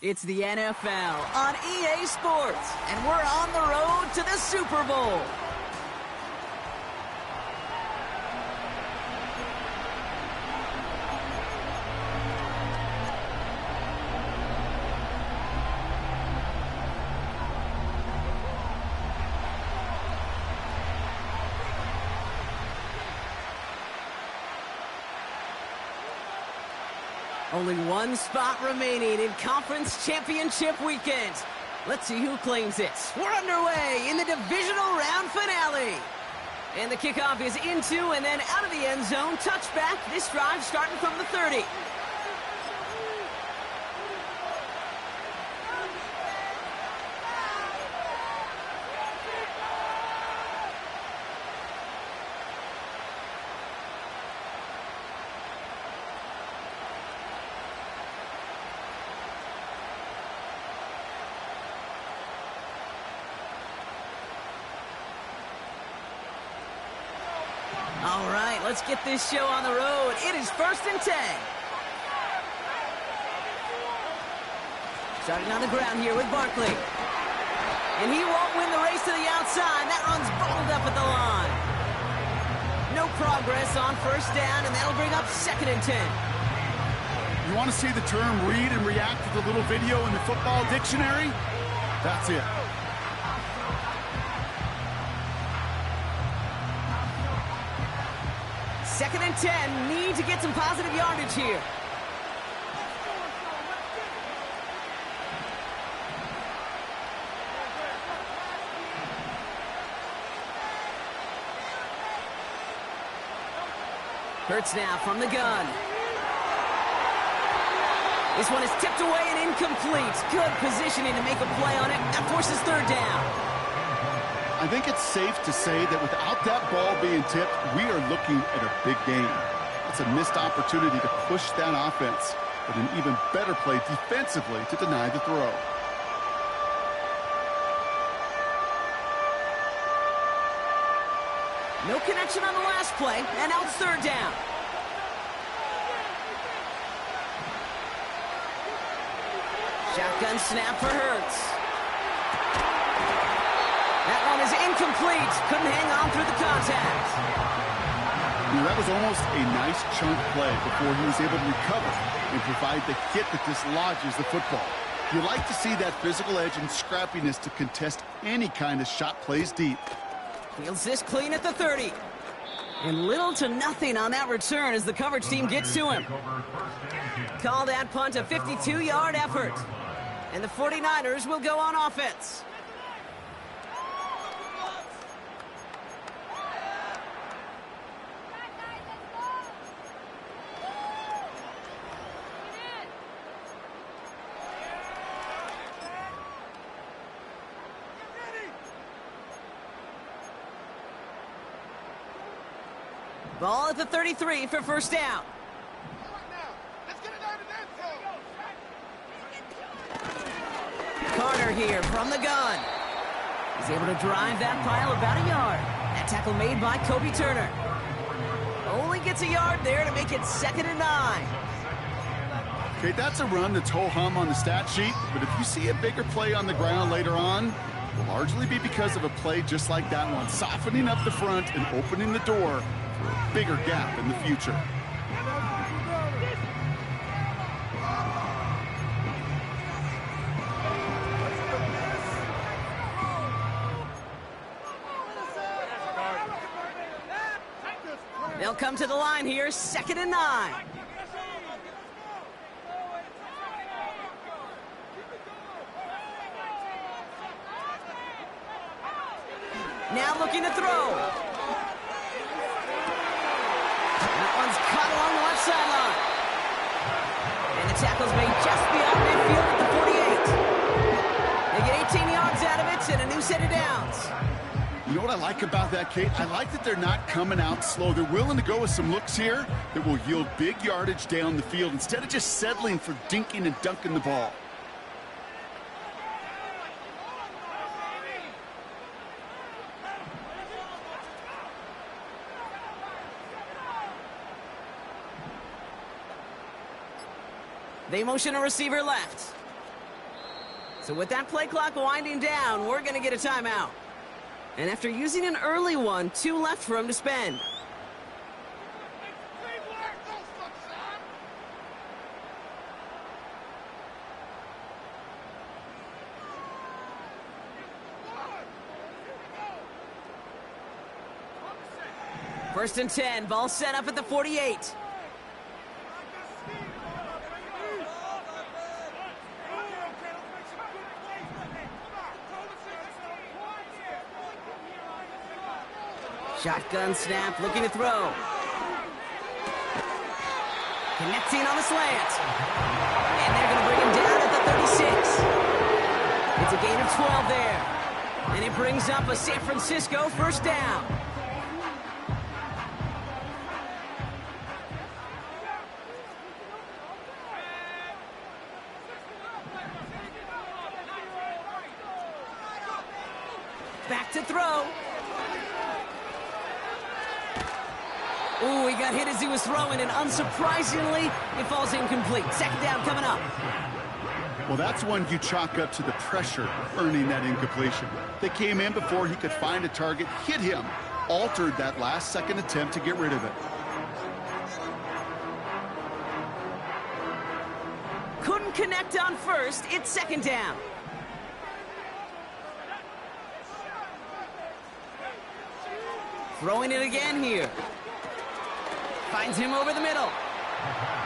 It's the NFL on EA Sports, and we're on the road to the Super Bowl. Only one spot remaining in Conference Championship Weekend. Let's see who claims it. We're underway in the divisional round finale. And the kickoff is into and then out of the end zone. Touchback. This drive starting from the 30. All right, let's get this show on the road. It is 1st and 10. Starting on the ground here with Barkley. And he won't win the race to the outside. That run's balled up at the line. No progress on 1st down, and that'll bring up 2nd and 10. You want to see the term read and react to the little video in the football dictionary? That's it. Second and 10, need to get some positive yardage here. Hurts now from the gun. This one is tipped away and incomplete. Good positioning to make a play on it. That forces 3rd down. I think it's safe to say that without that ball being tipped, we are looking at a big game. It's a missed opportunity to push that offense, but an even better play defensively to deny the throw. No connection on the last play, and now it's 3rd down. Shotgun snap for Hurts. That one is incomplete. Couldn't hang on through the contact. That was almost a nice chunk play before he was able to recover and provide the hit that dislodges the football. You like to see that physical edge and scrappiness to contest any kind of shot plays deep. Fields this clean at the 30. And little to nothing on that return as the coverage team gets to him. Call that punt a 52-yard effort. And the 49ers will go on offense. Ball at the 33 for 1st down. Carter here from the gun. He's able to drive that pile about a yard. That tackle made by Kobe Turner. Only gets a yard there to make it 2nd and 9. Okay, that's a run that's ho-hum on the stat sheet, but if you see a bigger play on the ground later on, it will largely be because of a play just like that one, softening up the front and opening the door for a bigger gap in the future. They'll come to the line here, 2nd and 9. Now looking to throw. That one's caught along the left sideline. And the tackle's made just beyond midfield at the 48. They get 18 yards out of it and a new set of downs. You know what I like about that, Kate? I like that they're not coming out slow. They're willing to go with some looks here that will yield big yardage down the field instead of just settling for dinking and dunking the ball. They motion a receiver left. So with that play clock winding down, we're going to get a timeout. And after using an early one, 2 left for him to spend. First and 10, ball set up at the 48. Shotgun snap, looking to throw. Connecting on the slant. And they're going to bring him down at the 36. It's a gain of 12 there. And it brings up a San Francisco first down. Back to throw. Ooh, he got hit as he was throwing, and unsurprisingly, it falls incomplete. Second down coming up. Well, that's one you chalk up to the pressure earning that incompletion. They came in before he could find a target, hit him, altered that last-second attempt to get rid of it. Couldn't connect on first. It's second down. Throwing it again here. Finds him over the middle.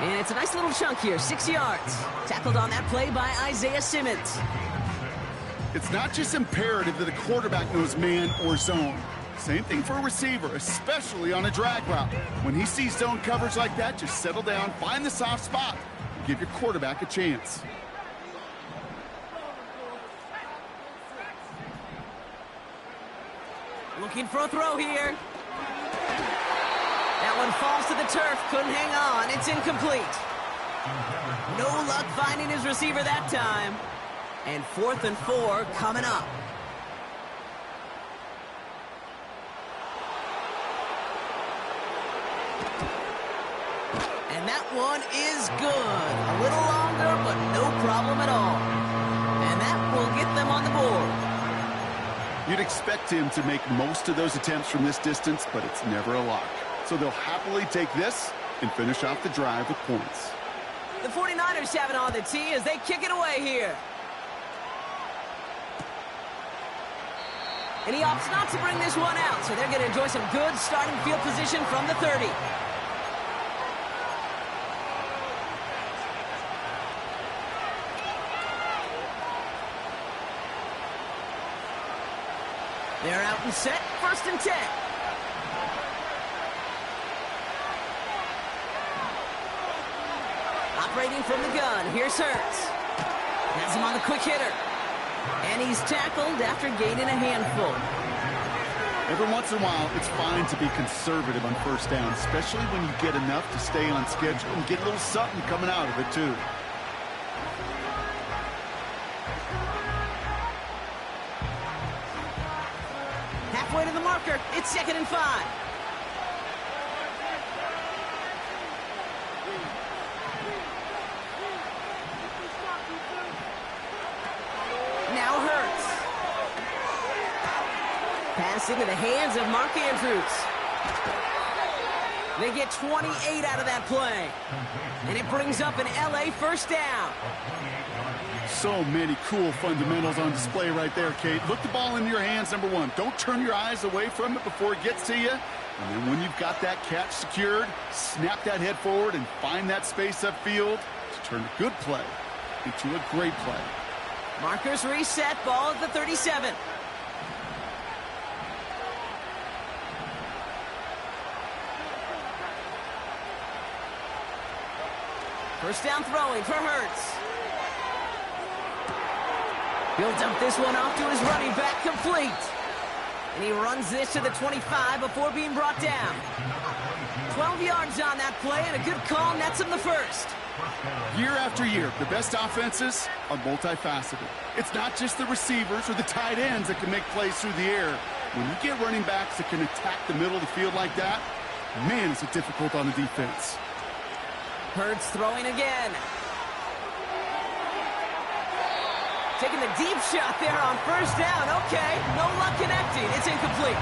And it's a nice little chunk here, 6 yards. Tackled on that play by Isaiah Simmons. It's not just imperative that a quarterback knows man or zone. Same thing for a receiver, especially on a drag route. When he sees zone coverage like that, just settle down, find the soft spot, and give your quarterback a chance. Looking for a throw here. That one falls to the turf. Couldn't hang on. It's incomplete. No luck finding his receiver that time. And 4th and 4 coming up. And that one is good. A little longer, but no problem at all. And that will get them on the board. You'd expect him to make most of those attempts from this distance, but it's never a lock. So they'll happily take this and finish off the drive with points. The 49ers have it on the tee as they kick it away here. And he opts not to bring this one out, so they're going to enjoy some good starting field position from the 30. They're out and set, 1st and 10. Operating from the gun, here's Hurts. Has him on the quick hitter. And he's tackled after gaining a handful. Every once in a while, it's fine to be conservative on first down, especially when you get enough to stay on schedule and get a little something coming out of it, too. Halfway to the marker, it's 2nd and 5. Now Hurts. Pass into the hands of Mark Andrews. They get 28 out of that play. And it brings up an LA first down. So many cool fundamentals on display right there, Kate. Look the ball in your hands, number one. Don't turn your eyes away from it before it gets to you. And then when you've got that catch secured, snap that head forward and find that space upfield to turn a good play into a great play. Markers reset, ball at the 37. First down throwing for Hurts. He'll dump this one off to his running back, complete. And he runs this to the 25 before being brought down. 12 yards on that play, and a good call nets him the first. Year after year, the best offenses are multifaceted. It's not just the receivers or the tight ends that can make plays through the air. When you get running backs that can attack the middle of the field like that, man, is it difficult on the defense. Hurts throwing again. Taking the deep shot there on first down. Okay, no luck connecting. It's incomplete.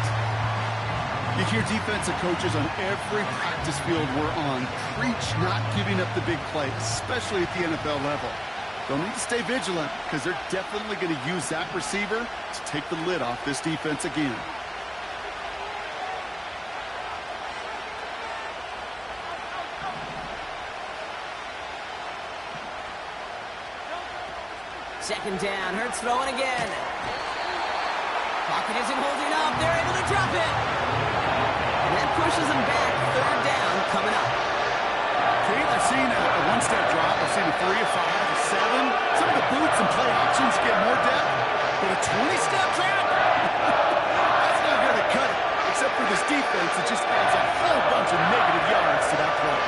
You hear defensive coaches on every practice field we're on preach not giving up the big play, especially at the NFL level. They'll need to stay vigilant because they're definitely going to use that receiver to take the lid off this defense again. Second down, Hurts throwing again. Pocket isn't holding up. They're able to drop it. And that pushes them back. Third down coming up. Kate, I've seen a one-step drop. I've seen a 3, a 5, a 7. Some of the boots and play options get more depth. But a 20-step drop? That's not going to cut it. Except for this defense, it just adds a whole bunch of negative yards to that play.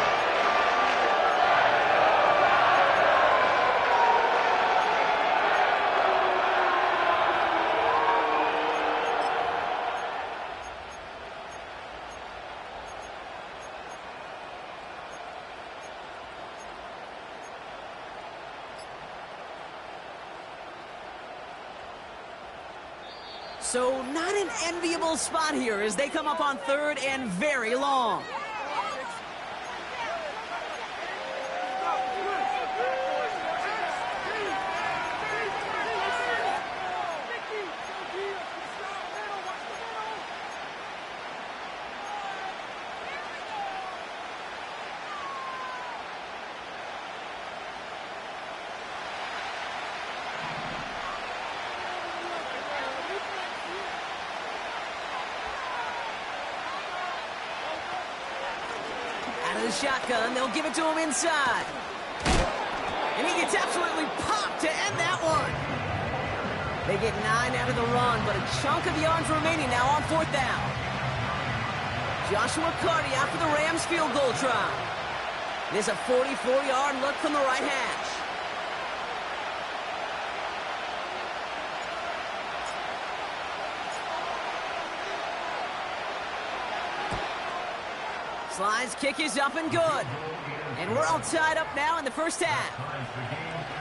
So not an enviable spot here as they come up on third and very long. Shotgun, they'll give it to him inside. And he gets absolutely popped to end that one. They get 9 out of the run, but a chunk of yards remaining now on fourth down. Joshua Carty after the Rams field goal try. There's a 44-yard look from the right hash. Sly's kick is up and good. And we're all tied up now in the first half.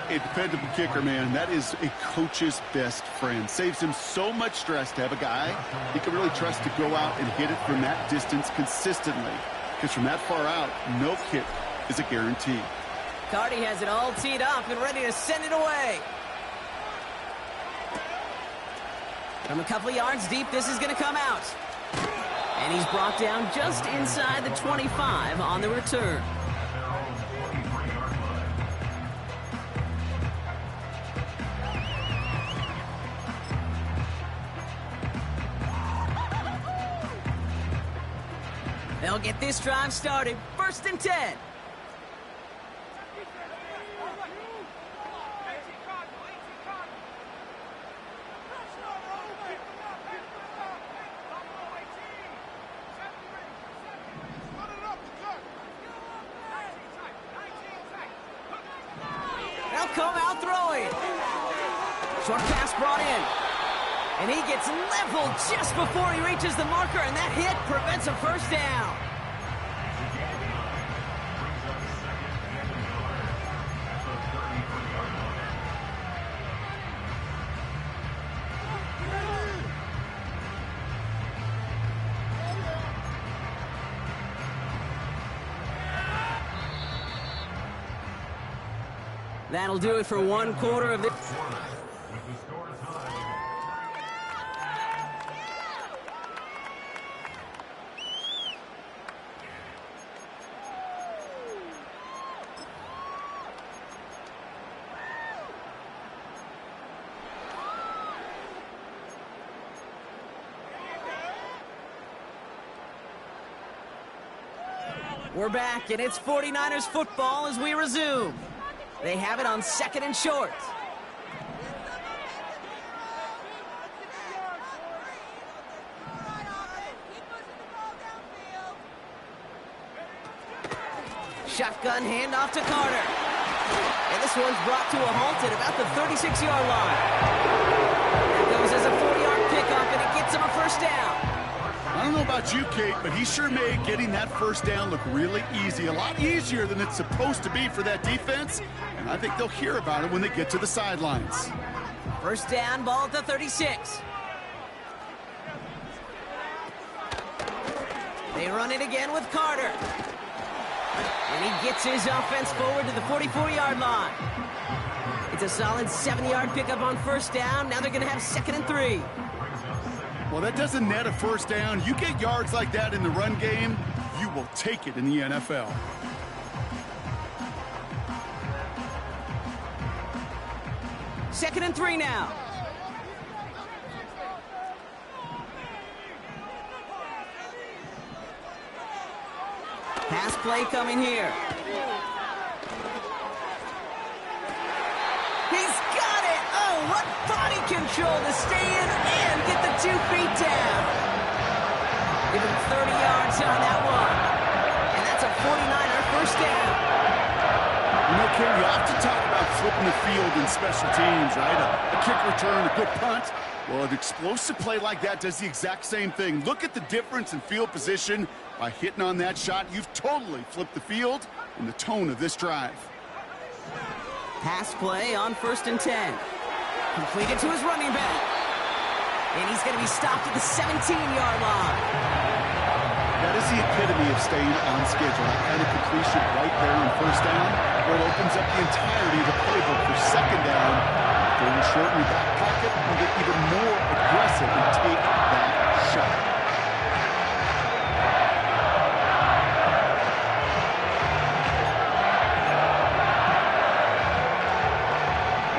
A dependable kicker, man. That is a coach's best friend. Saves him so much stress to have a guy he can really trust to go out and hit it from that distance consistently. Because from that far out, no kick is a guarantee. Carty has it all teed up and ready to send it away. From a couple of yards deep, this is going to come out. And he's brought down just inside the 25 on the return. They'll get this drive started. 1st and 10. Come out throwing. Short pass brought in. And he gets leveled just before he reaches the marker, and that hit prevents a first down. That'll do it for 1 quarter of this. We're back, and it's 49ers football as we resume. They have it on 2nd and short. Shotgun handoff to Carter. And this one's brought to a halt at about the 36-yard line. That goes as a 40-yard pickup, and it gets him a first down. I don't know about you, Kate, but he sure made getting that first down look really easy. A lot easier than it's supposed to be for that defense. And I think they'll hear about it when they get to the sidelines. First down, ball at the 36. They run it again with Carter. And he gets his offense forward to the 44-yard line. It's a solid 7-yard pickup on first down. Now they're going to have 2nd and 3. Well, that doesn't net a first down. You get yards like that in the run game, you will take it in the NFL. Second and 3 now. Pass play coming here. He's got it! Oh, what body control to stay in and get the 2 feet down. Give him 30 yards on that one. And that's a 49er first down. You know, Ken, you often talk about flipping the field in special teams, right? A kick return, a good punt. Well, an explosive play like that does the exact same thing. Look at the difference in field position. By hitting on that shot, you've totally flipped the field and the tone of this drive. Pass play on 1st and 10. Completed to his running back. And he's going to be stopped at the 17-yard line. That is the epitome of staying on schedule. That kind of completion right there on first down, where it opens up the entirety of the playbook for second down. Third and short in your back pocket, and get even more aggressive and take that shot.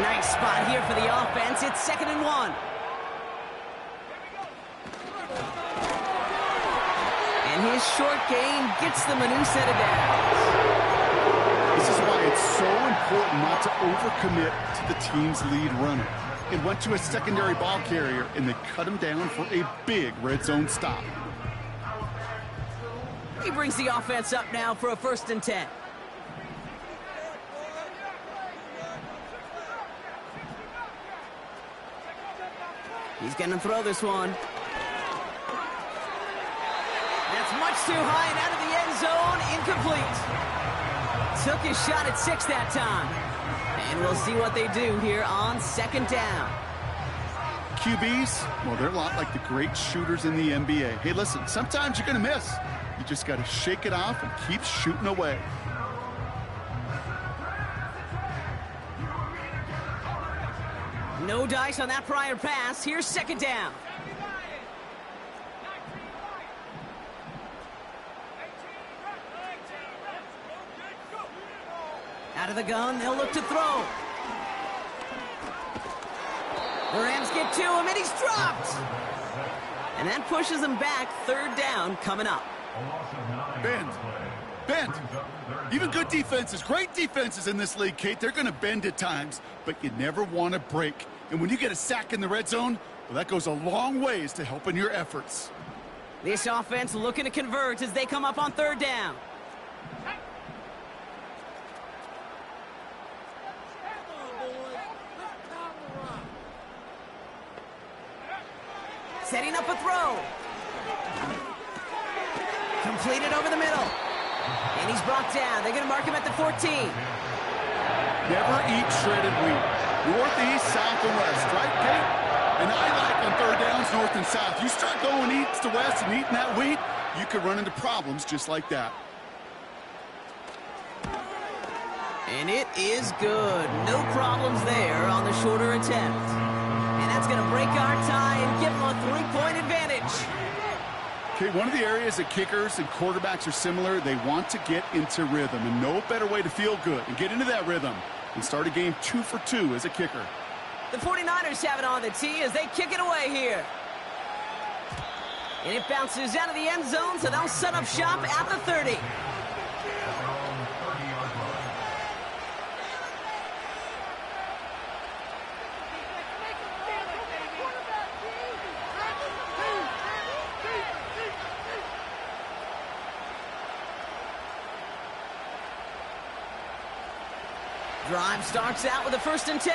Nice spot here for the offense. It's 2nd and 1. And his short gain gets them a new set of downs. This is why it's so important not to overcommit to the team's lead runner. It went to a secondary ball carrier, and they cut him down for a big red zone stop. He brings the offense up now for a 1st and 10. He's going to throw this one. That's much too high and out of the end zone. Incomplete. Took his shot at 6 that time. And we'll see what they do here on 2nd down. QBs, well, they're a lot like the great shooters in the NBA. Hey, listen, sometimes you're going to miss. You just got to shake it off and keep shooting away. No dice on that prior pass. Here's 2nd down. Out of the gun, they'll look to throw. The Rams get to him, and he's dropped. And that pushes them back. 3rd down coming up. Bend. Even good defenses, great defenses in this league, Kate, they're going to bend at times, but you never want to break. And when you get a sack in the red zone, well, that goes a long ways to helping your efforts. This offense looking to convert as they come up on 3rd down. Setting up a throw. Completed over the middle. And he's brought down. They're going to mark him at the 14. Never eat shredded wheat. North, east, south, and west, right, Kate? And I like on 3rd downs, north and south. You start going east to west and eating that wheat, you could run into problems just like that. And it is good. No problems there on the shorter attempt. And that's going to break our tie and give them a 3-point advantage. Okay, one of the areas that kickers and quarterbacks are similar, they want to get into rhythm. And no better way to feel good and get into that rhythm and start a game 2 for 2 as a kicker. The 49ers have it on the tee as they kick it away here. And it bounces out of the end zone, so they'll set up shop at the 30. Drive starts out with a 1st and 10.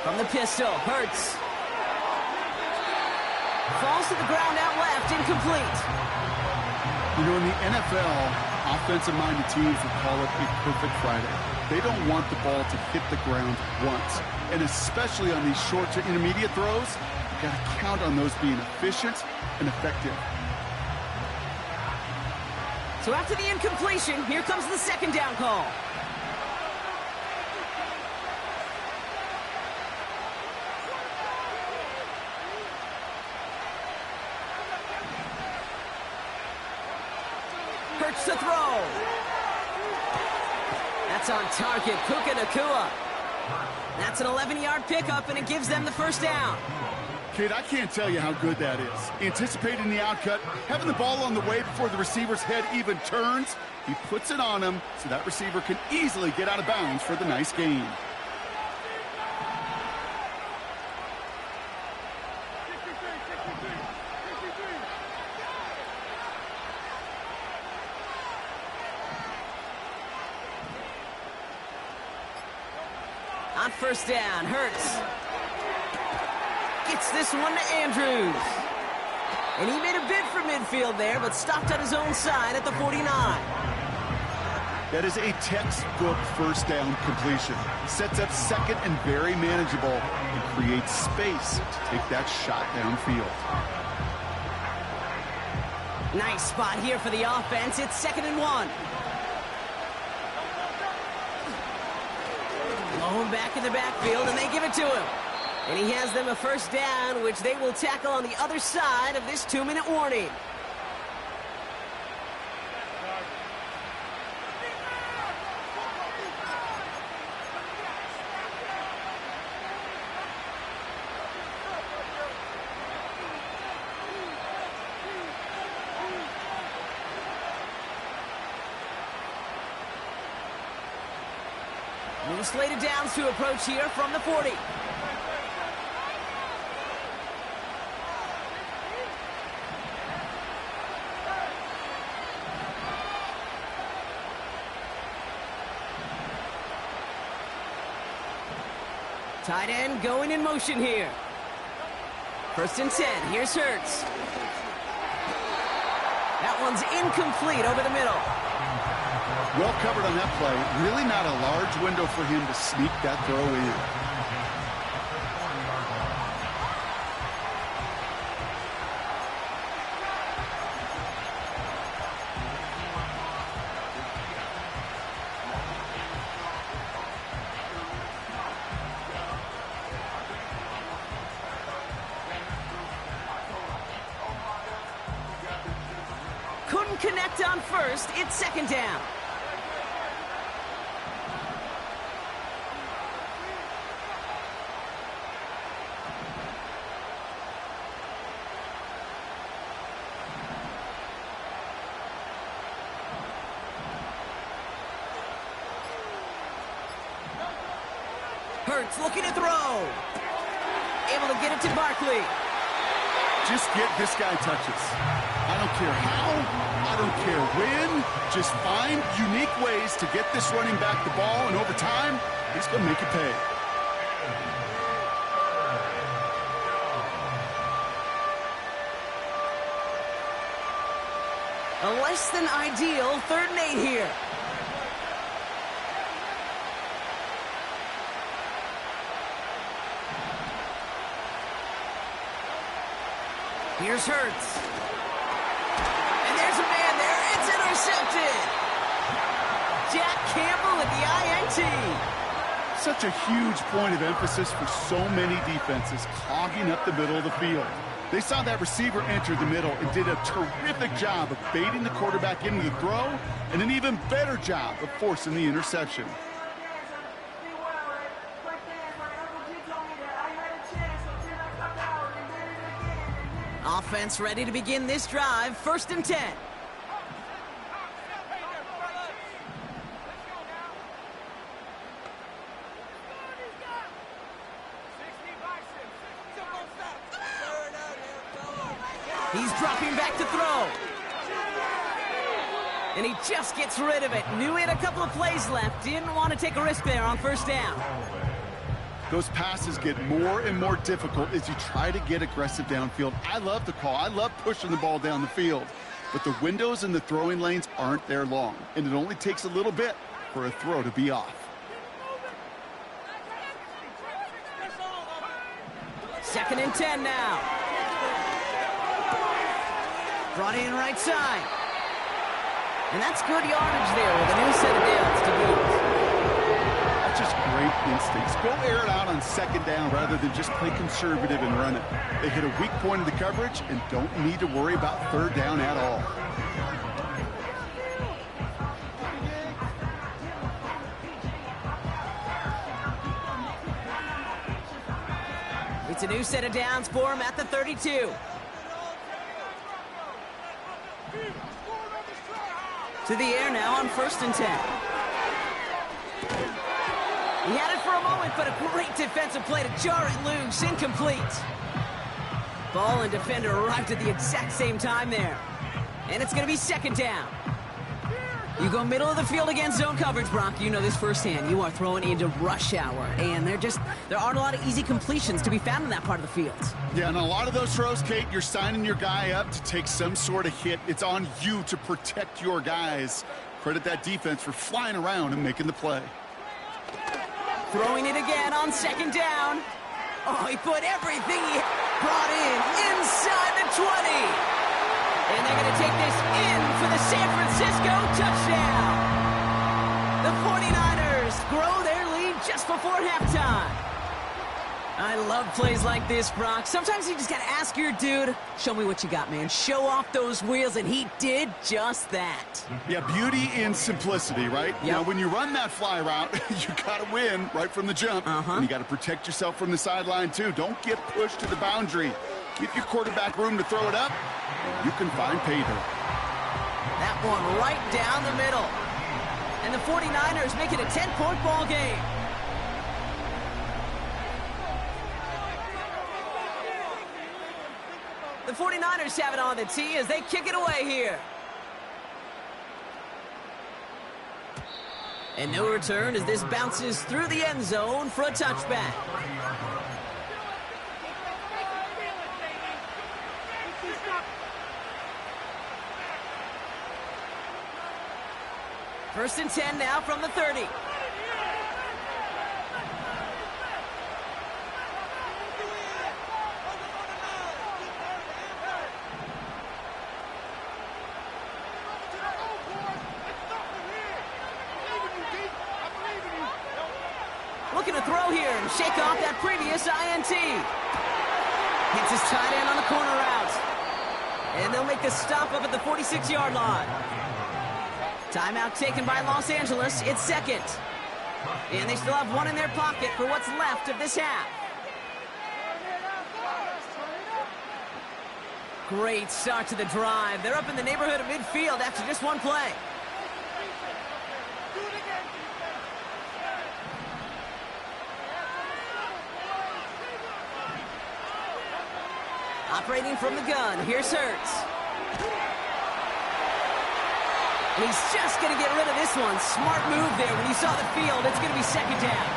From the pistol, Hurts. Falls to the ground out left, incomplete. You know, in the NFL, offensive-minded teams would call it a perfect Friday. They don't want the ball to hit the ground once. And especially on these short to intermediate throws, you got to count on those being efficient and effective. So after the incompletion, here comes the second down call. Hurts to throw. That's on target, Puka Nacua. That's an 11-yard pickup, and it gives them the first down. Kid, I can't tell you how good that is. Anticipating the outcut, having the ball on the way before the receiver's head even turns, he puts it on him so that receiver can easily get out of bounds for the nice gain. On first down, Hurts gets this one to Andrews. And he made a bid for midfield there, but stopped on his own side at the 49. That is a textbook first down completion. Sets up second and very manageable and creates space to take that shot downfield. Nice spot here for the offense. It's 2nd and 1. Low back in the backfield, and they give it to him. And he has them a first down, which they will tackle on the other side of this 2-minute warning. New slated downs to approach here from the 40. Tight end going in motion here. 1st and 10. Here's Hurts. That one's incomplete over the middle. Well covered on that play. Really not a large window for him to sneak that throw in. Couldn't connect on first. It's 2nd down. Hurts looking to throw. Able to get it to Barkley. Just get this guy touches. I don't care how, I don't care when. Just find unique ways to get this running back the ball, and over time, he's going to make it pay. A less than ideal 3rd and 8 here. Here's Hurts. And there's a man there. It's intercepted. Jack Campbell at the INT. Such a huge point of emphasis for so many defenses, clogging up the middle of the field. They saw that receiver enter the middle and did a terrific job of baiting the quarterback into the throw, and an even better job of forcing the interception. Offense ready to begin this drive. 1st and 10. He's dropping back to throw. And he just gets rid of it. Knew he had a couple of plays left. Didn't want to take a risk there on 1st down. Those passes get more and more difficult as you try to get aggressive downfield. I love the call. I love pushing the ball down the field. but the windows in the throwing lanes aren't there long, and it only takes a little bit for a throw to be off. Second and 10 now. Brought in right side. And that's good yardage there with a new set of downs to boot. That's just great instincts. Go air it out on second down rather than just play conservative and run it. They hit a weak point of the coverage and don't need to worry about third down at all. It's a new set of downs for him at the 32. To the air now on 1st and 10. He had it for a moment, but a great defensive play to jar it loose. Incomplete. Ball and defender arrived at the exact same time there. And it's going to be second down. You go middle of the field against zone coverage, Brock. You know this firsthand. You are throwing into rush hour. And there aren't a lot of easy completions to be found in that part of the field. Yeah, and a lot of those throws, Kate, you're signing your guy up to take some sort of hit. It's on you to protect your guys. Credit that defense for flying around and making the play. Throwing it again on second down. Oh, he put everything he brought in inside the 20. And they're going to take this in for the San Francisco touchdown. The 49ers grow their lead just before halftime. I love plays like this, Brock. Sometimes you just got to ask your dude, show me what you got, man. Show off those wheels, and he did just that. Yeah, beauty in simplicity, right? Yep. Now, when you run that fly route, you got to win right from the jump. And you got to protect yourself from the sideline, too. Don't get pushed to the boundary. Give your quarterback room to throw it up, and you can find pay dirt. That one right down the middle. And the 49ers make it a 10-point ball game. The 49ers have it on the tee as they kick it away here. And no return as this bounces through the end zone for a touchback. First and 10 now from the 30. Looking to throw here and shake off that previous INT. Hits his tight end on the corner route. And they'll make the stop up at the 46-yard line. Timeout taken by Los Angeles. It's second. And they still have one in their pocket for what's left of this half. Great start to the drive. They're up in the neighborhood of midfield after just one play. Operating from the gun, here's Hurts. And he's just going to get rid of this one. Smart move there when you saw the field. It's going to be second down.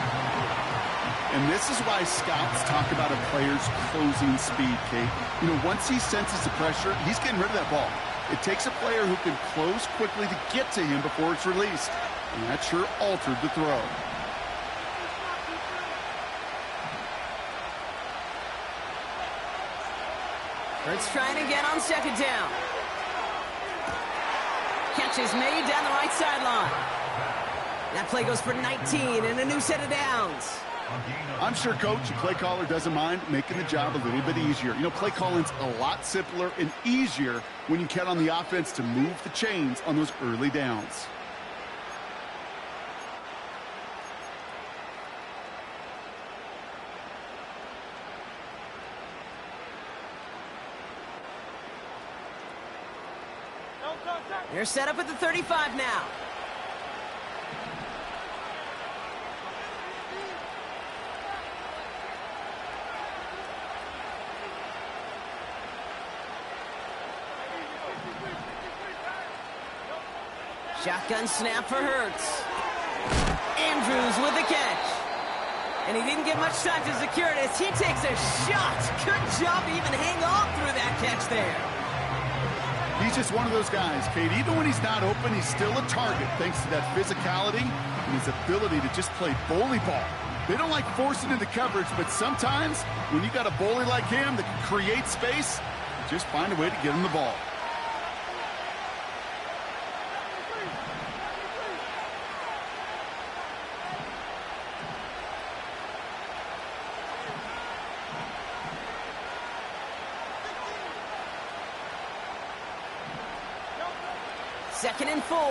And this is why scouts talk about a player's closing speed, Kate. You know, once he senses the pressure, he's getting rid of that ball. It takes a player who can close quickly to get to him before it's released. And that sure altered the throw. Let's try it again on second down. Catch is made down the right sideline. That play goes for 19 and a new set of downs. I'm sure, Coach, the play caller doesn't mind making the job a little bit easier. You know, play calling's a lot simpler and easier when you count on the offense to move the chains on those early downs. They're set up at the 35 now. Shotgun snap for Hurts. Andrews with the catch. And he didn't get much time to secure it as he takes a shot. Good job to even hang on through that catch there. He's He's just one of those guys, Kate. Even when he's not open, he's still a target thanks to that physicality and his ability to just play bully ball. They don't like forcing into coverage, but sometimes when you got a bully like him that can create space, just find a way to get him the ball. Second and 4. And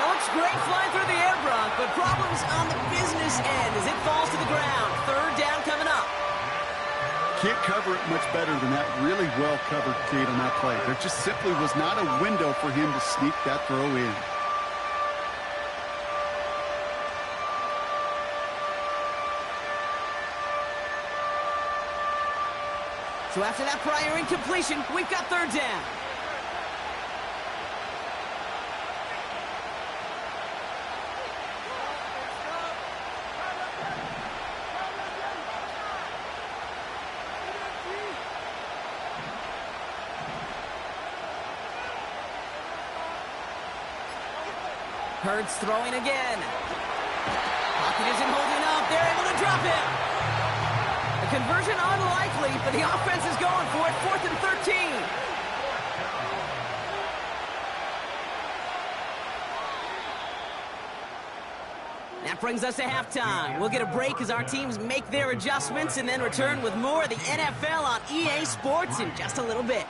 it looks great flying through the air, Brock, but problems on the business end as it falls to the ground. Third down coming up. Can't cover it much better than that. Really well covered, Kate, on that play. There just simply was not a window for him to sneak that throw in. So after that prior incompletion, we've got third down. Hurts throwing again. Pocket isn't holding up. They're able to drop him. A conversion unlikely, but the offense is going for it. 4th and 13. That brings us to halftime. We'll get a break as our teams make their adjustments and then return with more of the NFL on EA Sports in just a little bit.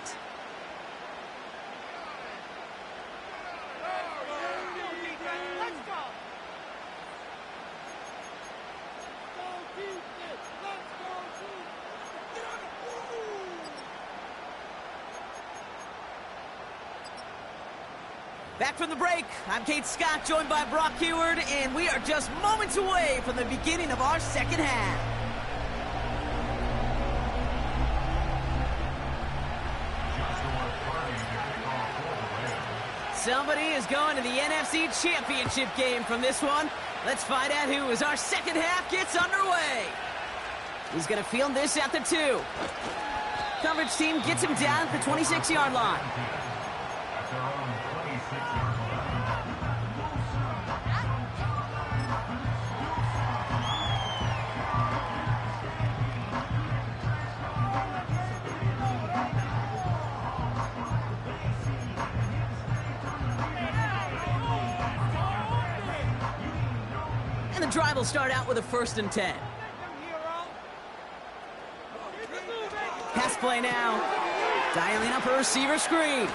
Back from the break, I'm Kate Scott, joined by Brock Huard, and we are just moments away from the beginning of our second half. Somebody is going to the NFC Championship game from this one. Let's find out who, as our second half gets underway. He's going to field this at the 2. Coverage team gets him down at the 26-yard line. And the drive will start out with a 1st and 10. Pass play now. Dialing up a receiver screen.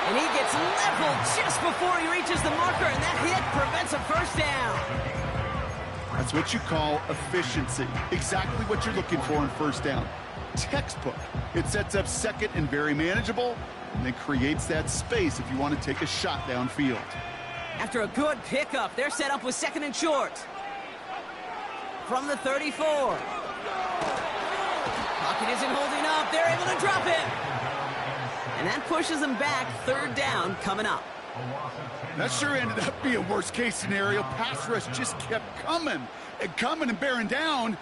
And he gets leveled just before he reaches the marker, and that hit prevents a first down. That's what you call efficiency. Exactly what you're looking for in first down. Textbook. It sets up second and very manageable, and then creates that space if you want to take a shot downfield. After a good pickup, they're set up with 2nd and short. From the 34. Pocket isn't holding up. They're able to drop him. And that pushes them back. 3rd down coming up. That sure ended up being worst-case scenario. Pass rush just kept coming and bearing down.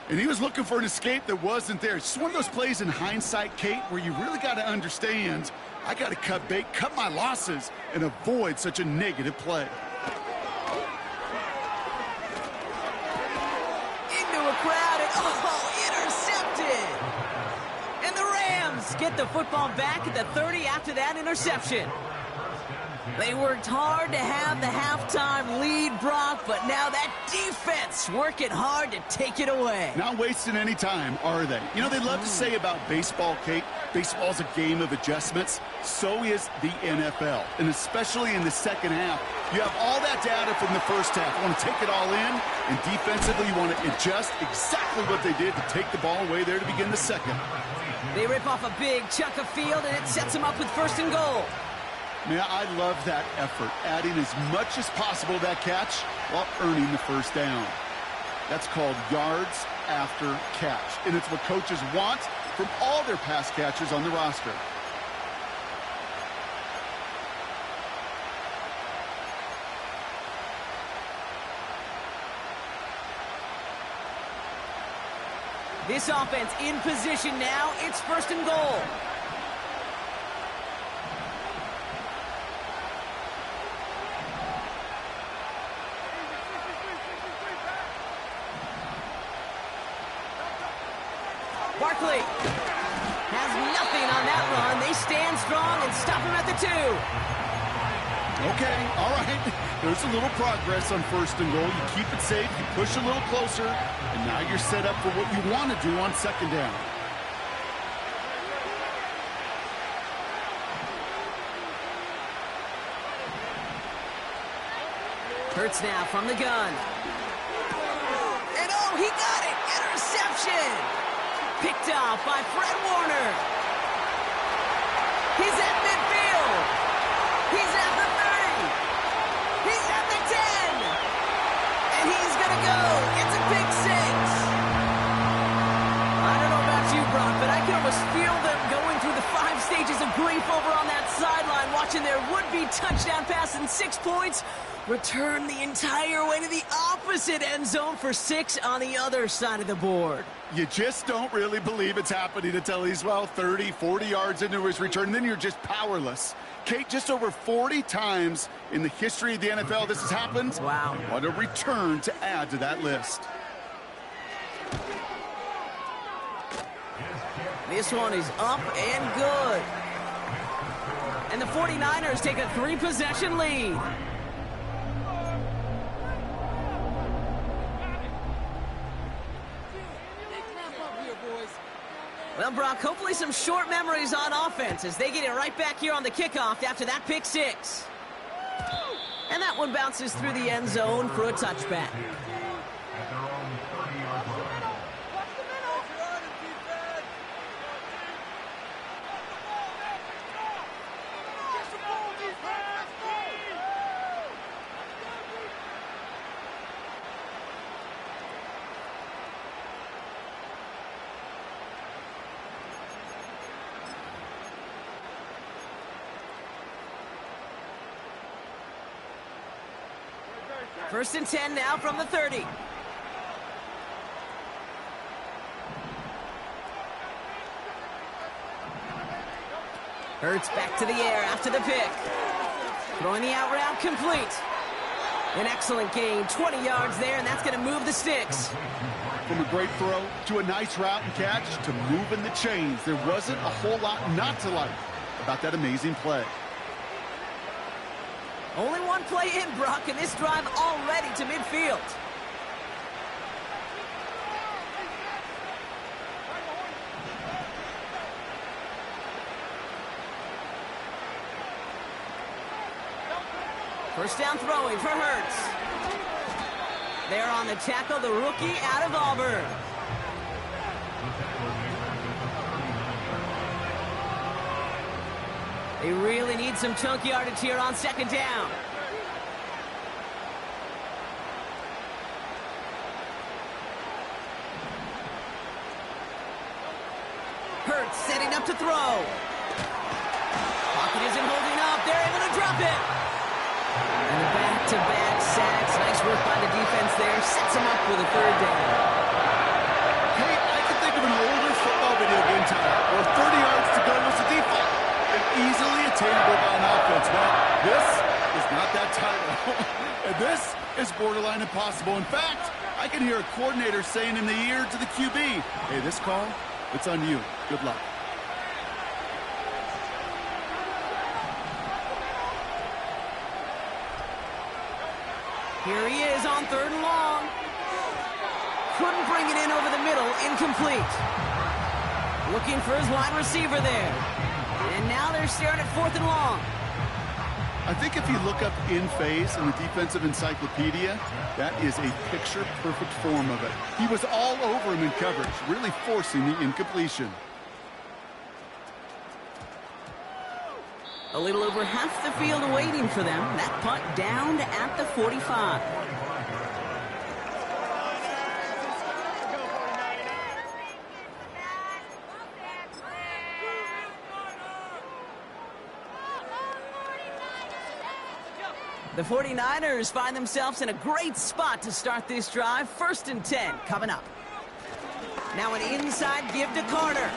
And he was looking for an escape that wasn't there. It's just one of those plays in hindsight, Kate, where you really got to understand, I got to cut bait, cut my losses, and avoid such a negative play. Into a crowd, and intercepted! And the Rams get the football back at the 30 after that interception. They worked hard to have the halftime lead, Brock, but now that defense working hard to take it away. Not wasting any time, are they? You know, they love to say about baseball, Kate, baseball's a game of adjustments. So is the NFL, and especially in the second half. You have all that data from the first half. You want to take it all in, and defensively you want to adjust exactly what they did to take the ball away there to begin the second. They rip off a big chunk of field, and it sets them up with 1st and goal. Man, I love that effort, adding as much as possible to that catch while earning the first down. That's called yards after catch, and it's what coaches want from all their pass catchers on the roster. This offense in position now. It's 1st and goal. Barkley has nothing on that run. They stand strong and stop him at the 2. Okay, all right. There's a little progress on 1st and goal. You keep it safe, you push a little closer, and now you're set up for what you want to do on 2nd down. Hurts now from the gun. And oh, he got it! Interception! Picked off by Fred Warner. He's at midfield. He's at the 30. He's at the 10. And he's going to go. It's a pick 6. I don't know about you, Brock, but I can almost feel them going through the 5 stages of grief over on that sideline, watching their would-be touchdown pass and 6 points return the entire way to the opposite end zone for 6 on the other side of the board. You just don't really believe it's happening until he's, well, 30, 40 yards into his return, and then you're just powerless. Kate, just over 40 times in the history of the NFL this has happened. Wow. What a return to add to that list. This one is up and good. And the 49ers take a 3-possession lead. Well, Brock, hopefully some short memories on offense as they get it right back here on the kickoff after that pick 6. And that one bounces through the end zone for a touchback. First and 10 now from the 30. Hurts back to the air after the pick. Throwing the out route complete. An excellent gain, 20 yards there, and that's going to move the sticks. From a great throw to a nice route and catch to moving the chains. There wasn't a whole lot not to like about that amazing play. Only one play in, Brock, and this drive already to midfield. First down throwing for Hurts. There on the tackle, the rookie out of Auburn. They really need some chunk yardage here on 2nd down. Hurts setting up to throw. Pocket isn't holding up. They're able to drop it. And the back-to-back sacks. Nice work by the defense there. Sets them up with a 3rd down. Hey, I can think of an older football video game time where 30 yards to go was the default. Easily attainable by an offense. Well, this is not that title. And this is borderline impossible. In fact, I can hear a coordinator saying in the ear to the QB, hey, this call, it's on you. Good luck. Here he is on 3rd and long. Couldn't bring it in over the middle. Incomplete. Looking for his wide receiver there. And now they're staring at 4th and long. I think if you look up in phase in the defensive encyclopedia, that is a picture-perfect form of it. He was all over him in coverage, really forcing the incompletion. A little over half the field waiting for them. That punt down to at the 45. The 49ers find themselves in a great spot to start this drive. 1st and 10 coming up. Now an inside give to Carter.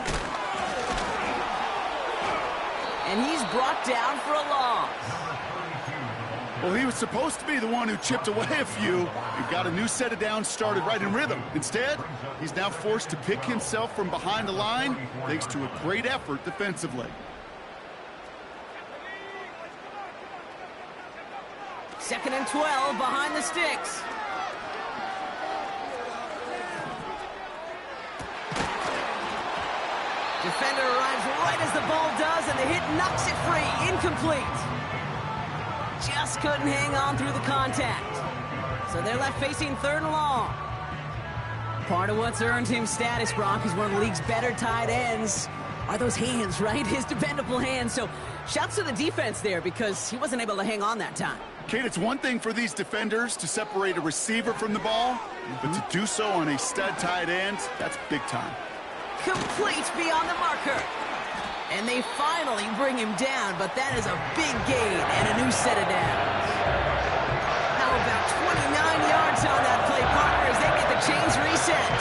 And he's brought down for a loss. Well, he was supposed to be the one who chipped away a few and got a new set of downs started right in rhythm. Instead, he's now forced to pick himself from behind the line thanks to a great effort defensively. Second and 12 behind the sticks. Defender arrives right as the ball does, and the hit knocks it free. Incomplete. Just couldn't hang on through the contact. So they're left facing third and long. Part of what's earned him status, Brock, is one of the league's better tight ends. Are those hands, right? His dependable hands. So shouts to the defense there because he wasn't able to hang on that time. Kate, it's one thing for these defenders to separate a receiver from the ball, but to do so on a stud tight end, that's big time. Complete beyond the marker. And they finally bring him down, but that is a big gain and a new set of downs. How about 29 yards on that play, partner, as they get the chains reset.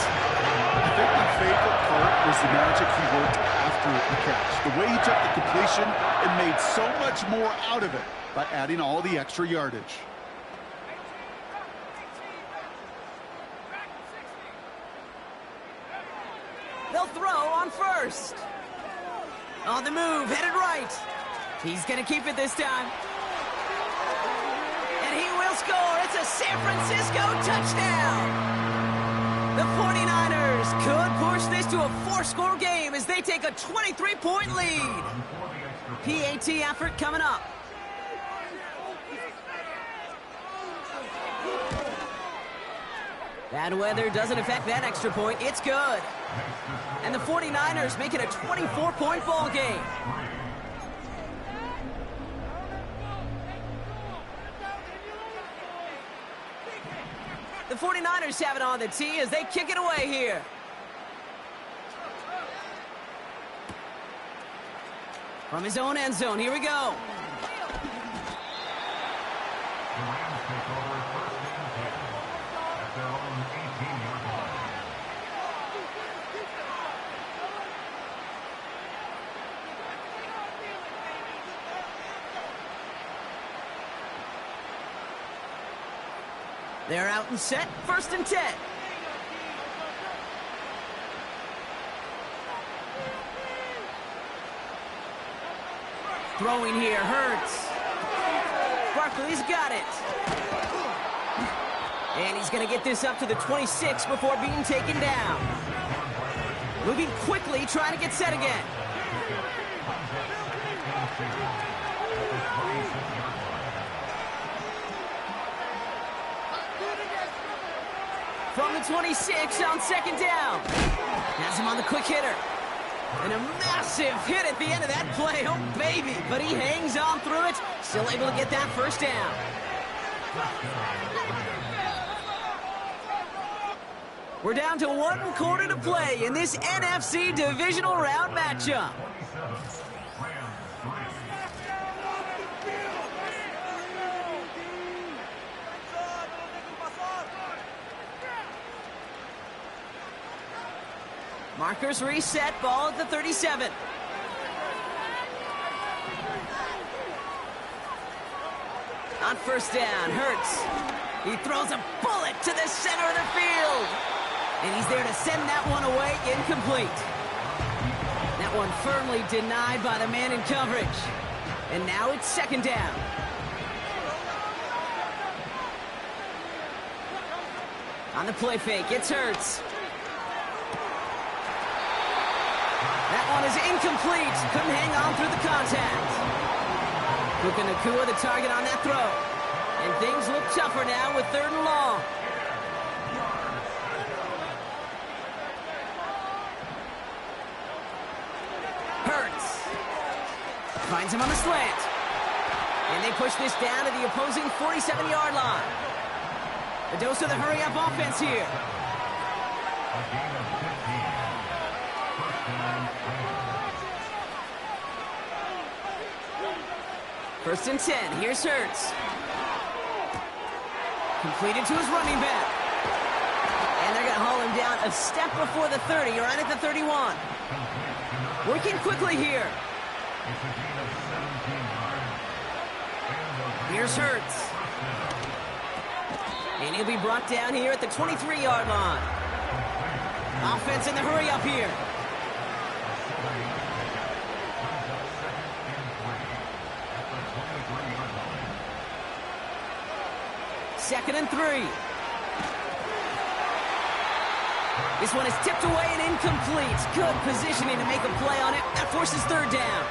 I think my favorite part was the magic he worked after the catch. The way he took the completion and made so much more out of it by adding all the extra yardage. They'll throw on first. On the move, headed right. He's going to keep it this time. And he will score. It's a San Francisco touchdown. The 49ers could push this to a 4-score game as they take a 23-point lead. PAT effort coming up. Bad weather doesn't affect that extra point. It's good. And the 49ers make it a 24-point ball game. The 49ers have it on the tee as they kick it away here. From his own end zone, here we go. They're out and set, 1st and 10. Throwing here, Hurts. Barkley's got it. And he's going to get this up to the 26 before being taken down. Moving quickly, trying to get set again. From the 26 on 2nd down. Has him on the quick hitter. And a massive hit at the end of that play. Oh, baby. But he hangs on through it. Still able to get that 1st down. We're down to 1 quarter to play in this NFC divisional round matchup. Markers reset, ball at the 37. On 1st down, Hurts. He throws a bullet to the center of the field. And he's there to send that one away, incomplete. That one firmly denied by the man in coverage. And now it's 2nd down. On the play fake, it's Hurts. That one is incomplete. Couldn't hang on through the contact. Puka Nacua the target on that throw. And things look tougher now with 3rd and long. Hurts. Finds him on the slant. And they push this down to the opposing 47-yard line. A dose of the hurry-up offense here. First and 10. Here's Hurts. Completed to his running back. And they're going to haul him out a step before the 30. You're right at the 31. Working quickly here. Here's Hurts. And he'll be brought down here at the 23-yard line. Offense in the hurry up here. Second and 3. This one is tipped away and incomplete. Good positioning to make a play on it. That forces third down.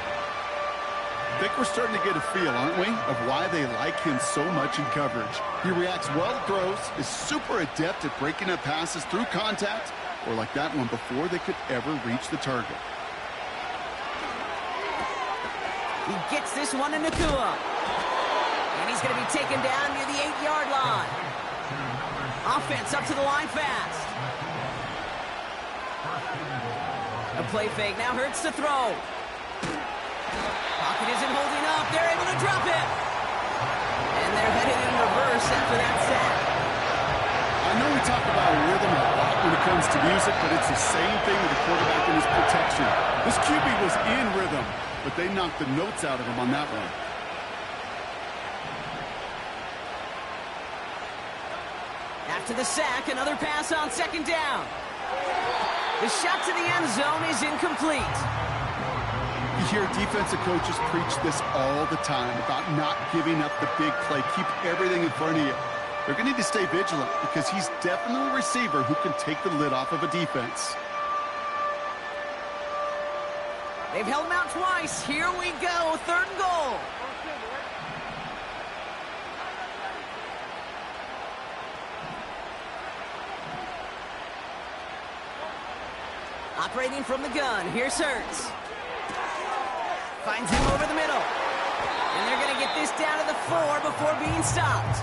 I think we're starting to get a feel, aren't we, of why they like him so much in coverage. He reacts well to throws, is super adept at breaking up passes through contact, or like that one before they could ever reach the target. He gets this one to Nacua. And he's going to be taken down near the 8-yard line. Offense up to the line fast. A play fake now Hurts to throw. Pocket isn't holding up. They're able to drop it. And they're headed in reverse after that sack. I know we talk about rhythm a lot when it comes to music, but it's the same thing with the quarterback and his protection. This QB was in rhythm, but they knocked the notes out of him on that one. After the sack, another pass on second down. The shot to the end zone is incomplete. You hear defensive coaches preach this all the time about not giving up the big play. Keep everything in front of you. They're going to need to stay vigilant because he's definitely a receiver who can take the lid off of a defense. They've held him out twice. Here we go. Third and goal. Operating from the gun. Here's Hurts. Finds him over the middle. And they're going to get this down to the 4 before being stopped.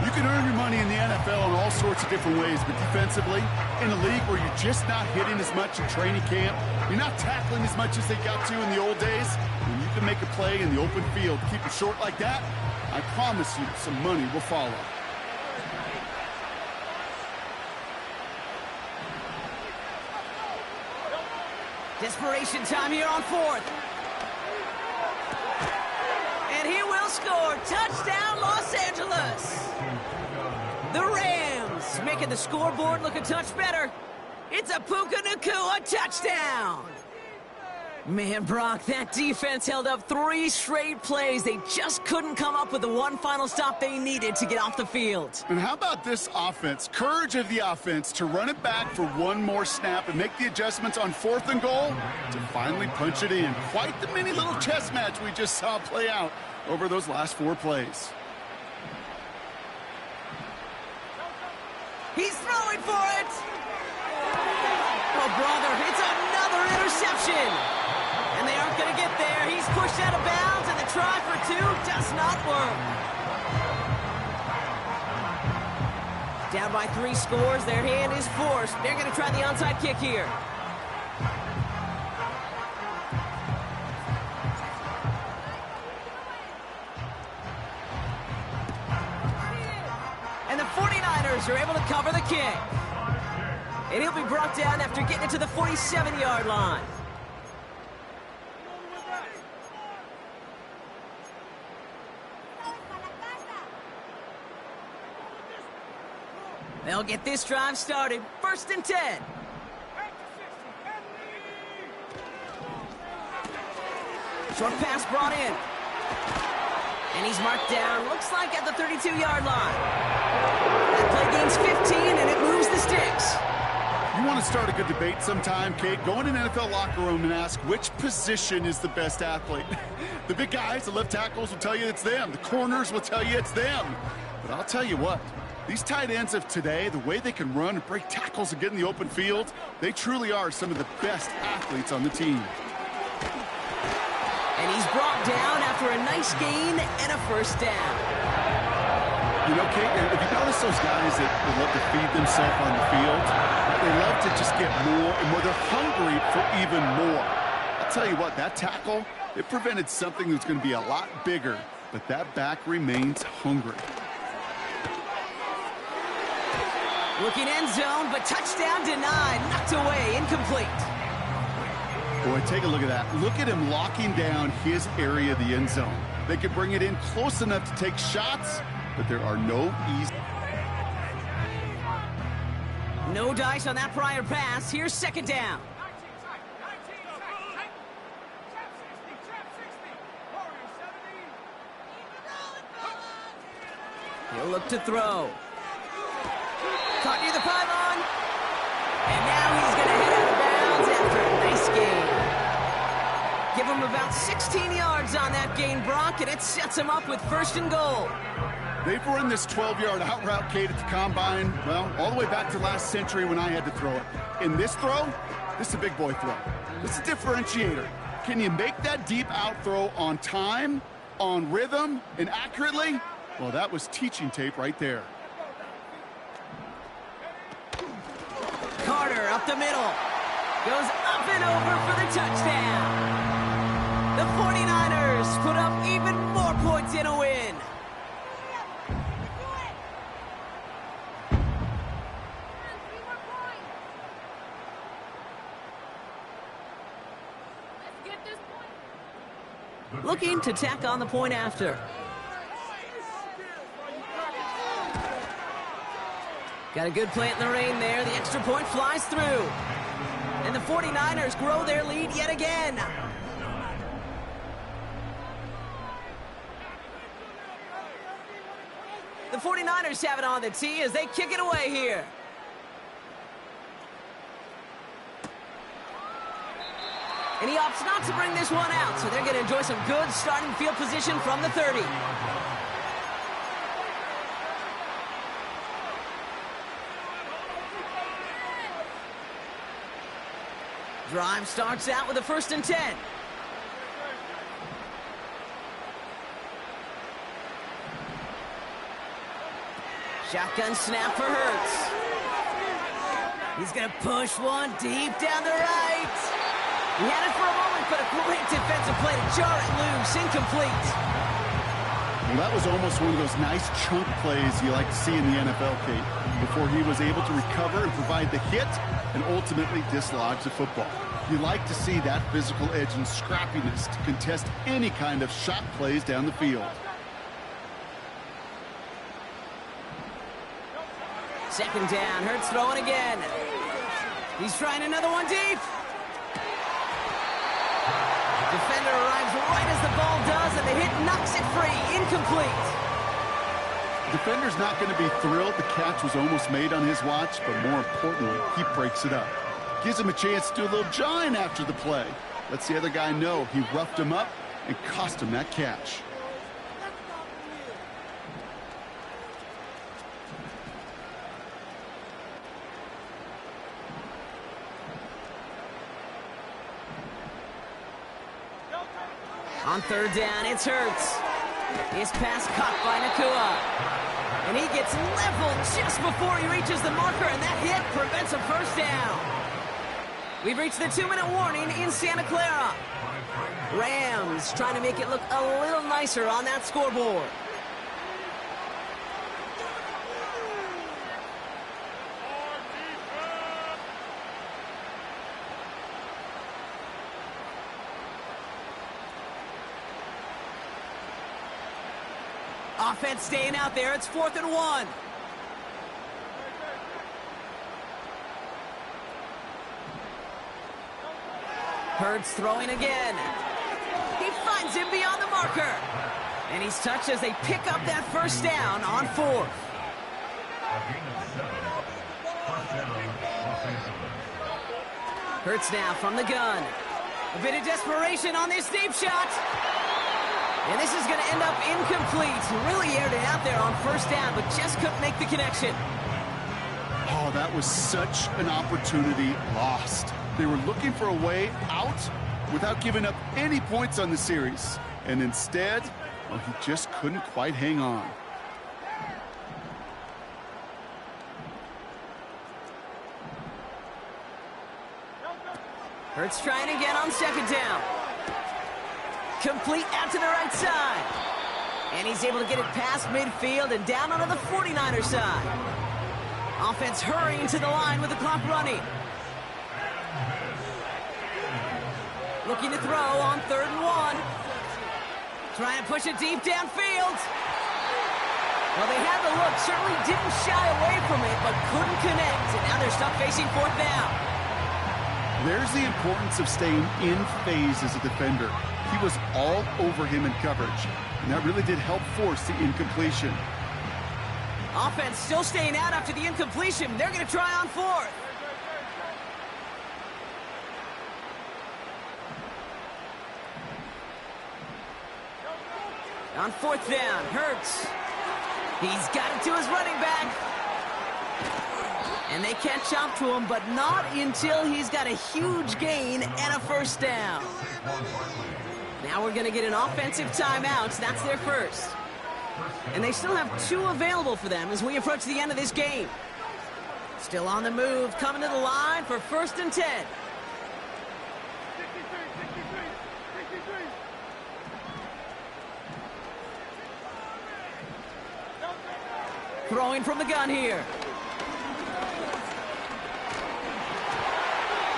You can earn your money in the NFL in all sorts of different ways, but defensively, in a league where you're just not hitting as much in training camp, you're not tackling as much as they got to in the old days, when you can make a play in the open field, keep it short like that, I promise you some money will follow. Desperation time here on fourth. And he will score. Touchdown, Los Angeles. The Rams making the scoreboard look a touch better. It's a Puka Nacua touchdown. Man, Brock, that defense held up 3 straight plays. They just couldn't come up with the one final stop they needed to get off the field. And how about this offense? Courage of the offense to run it back for one more snap and make the adjustments on 4th and goal to finally punch it in. Quite the mini little chess match we just saw play out over those last 4 plays. He's throwing for it. Oh, brother, it's another interception. And they aren't going to get there. He's pushed out of bounds, and the try for 2 does not work. Down by 3 scores, their hand is forced. They're going to try the onside kick here. And the 49ers are able to cover the kick. And he'll be brought down after getting it to the 47-yard line. They'll get this drive started. 1st and 10. Short pass brought in. And he's marked down, looks like at the 32-yard line. That play gains 15, and it moves the sticks. You want to start a good debate sometime, Kate? Go in an NFL locker room and ask which position is the best athlete. The big guys, the left tackles, will tell you it's them. The corners will tell you it's them. But I'll tell you what, these tight ends of today, the way they can run and break tackles and get in the open field, they truly are some of the best athletes on the team. And he's brought down after a nice gain and a 1st down. You know, Kate, if you notice those guys that love to feed themselves on the field, they love to just get more and more. They're hungry for even more. I'll tell you what, that tackle, it prevented something that's going to be a lot bigger, but that back remains hungry. Looking end zone, but touchdown denied. Knocked away, incomplete. Boy, take a look at that. Look at him locking down his area of the end zone. They could bring it in close enough to take shots, but there are no easy. No dice on that prior pass. Here's second down. He'll look to throw. Caught near the pylon. And now he's going to head out of bounds after a nice gain. Give him about 16 yards on that gain, Brock, and it sets him up with first and goal. They've run this 12-yard out route, Kate, at the combine, well, all the way back to last century when I had to throw it. In this throw, this is a big boy throw. This is a differentiator. Can you make that deep out throw on time, on rhythm, and accurately? Well, that was teaching tape right there. Carter up the middle. Goes up and over for the touchdown. The 49ers put up even more points in a win. Looking to tack on the point after. Got a good plant in the rain there. The extra point flies through. And the 49ers grow their lead yet again. The 49ers have it on the tee as they kick it away here. And he opts not to bring this one out, so they're going to enjoy some good starting field position from the 30. Drive starts out with a 1st and 10. Shotgun snap for Hurts. He's going to push one deep down the right. He had it for a moment, but a great defensive play to jar it loose. Incomplete. Well, that was almost one of those nice chunk plays you like to see in the NFL, Kate, before he was able to recover and provide the hit and ultimately dislodge the football. You like to see that physical edge and scrappiness to contest any kind of shot plays down the field. Second down, Hurts throwing again. He's trying another one deep. Defender arrives right as the ball does, and the hit knocks it free. Incomplete. Defender's not going to be thrilled the catch was almost made on his watch, but more importantly, he breaks it up. Gives him a chance to do a little jawing after the play. Lets the other guy know he roughed him up and cost him that catch. On third down, it's Hurts. His pass caught by Nacua. And he gets leveled just before he reaches the marker, and that hit prevents a first down. We've reached the 2-minute warning in Santa Clara. Rams trying to make it look a little nicer on that scoreboard. Offense staying out there. It's 4th and 1. Hurts throwing again. He finds him beyond the marker. And he's touched as they pick up that first down on 4th. Hurts now from the gun. A bit of desperation on this deep shot. And this is going to end up incomplete. Really aired it out there on first down, but just couldn't make the connection. Oh, that was such an opportunity lost. They were looking for a way out without giving up any points on the series. And instead, well, he just couldn't quite hang on. Hurts trying again on second down. Complete out to the right side. And he's able to get it past midfield and down onto the 49er side. Offense hurrying to the line with the clock running. Looking to throw on 3rd and 1. Trying to push it deep downfield. Well, they had the look, certainly didn't shy away from it, but couldn't connect. And now they're stuck facing 4th down. There's the importance of staying in phase as a defender. He was all over him in coverage, and that really did help force the incompletion. Offense still staying out after the incompletion. They're going to try on 4th. On 4th down, Hurts. He's got it to his running back. And they catch up to him, but not until he's got a huge gain and a 1st down. Now we're going to get an offensive timeout. That's their first. And they still have 2 available for them as we approach the end of this game. Still on the move, coming to the line for 1st and 10. Throwing from the gun here.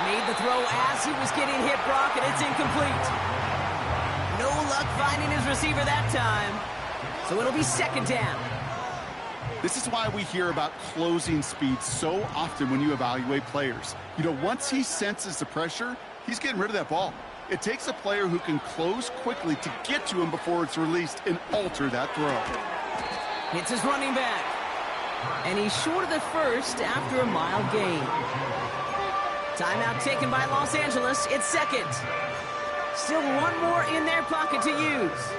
Made the throw as he was getting hit, Brock, and it's incomplete. No luck finding his receiver that time. So it'll be 2nd down. This is why we hear about closing speed so often when you evaluate players. You know, once he senses the pressure, he's getting rid of that ball. It takes a player who can close quickly to get to him before it's released and alter that throw. Hits his running back. And he's short of the 1st after a mile gain. Timeout taken by Los Angeles. It's 2nd. Still 1 more in their pocket to use.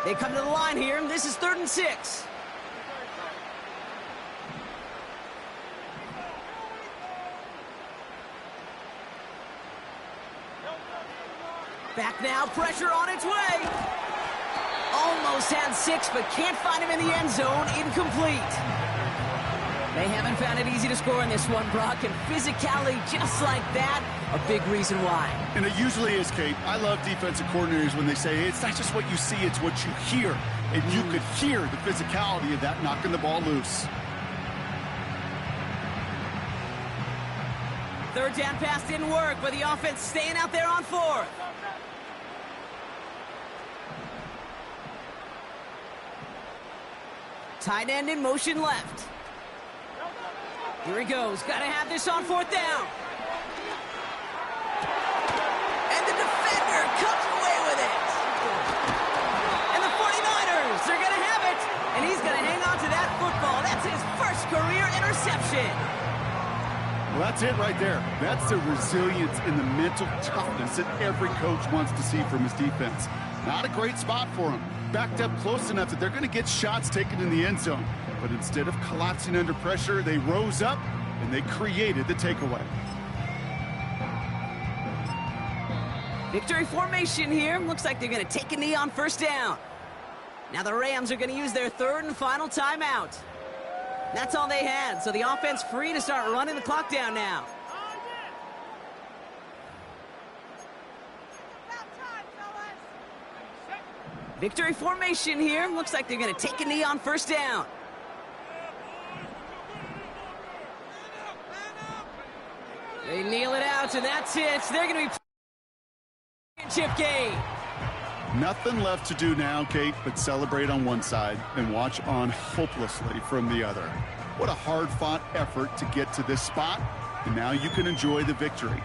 They come to the line here. This is 3rd and 6. Back now, pressure on its way. Almost had 6, but can't find him in the end zone. Incomplete. They haven't found it easy to score in this one, Brock, and physicality just like that, a big reason why. And it usually is, Kate. I love defensive coordinators when they say, it's not just what you see, it's what you hear. And you could hear the physicality of that knocking the ball loose. 3rd down pass didn't work, but the offense staying out there on 4th. Tight end in motion left. Here he goes. Got to have this on 4th down. And the defender comes away with it. And the 49ers are going to have it. And he's going to hang on to that football. That's his 1st career interception. Well, that's it right there. That's the resilience and the mental toughness that every coach wants to see from his defense. Not a great spot for him. Backed up close enough that they're going to get shots taken in the end zone. But instead of collapsing under pressure, they rose up and they created the takeaway. Victory formation here. Looks like they're going to take a knee on 1st down. Now the Rams are going to use their 3rd and final timeout. That's all they had, so the offense free to start running the clock down now. Victory formation here. Looks like they're going to take a knee on 1st down. They kneel it out, and that's it. They're going to be championship game. Nothing left to do now, Kate, but celebrate on one side and watch on hopelessly from the other. What a hard-fought effort to get to this spot, and now you can enjoy the victory.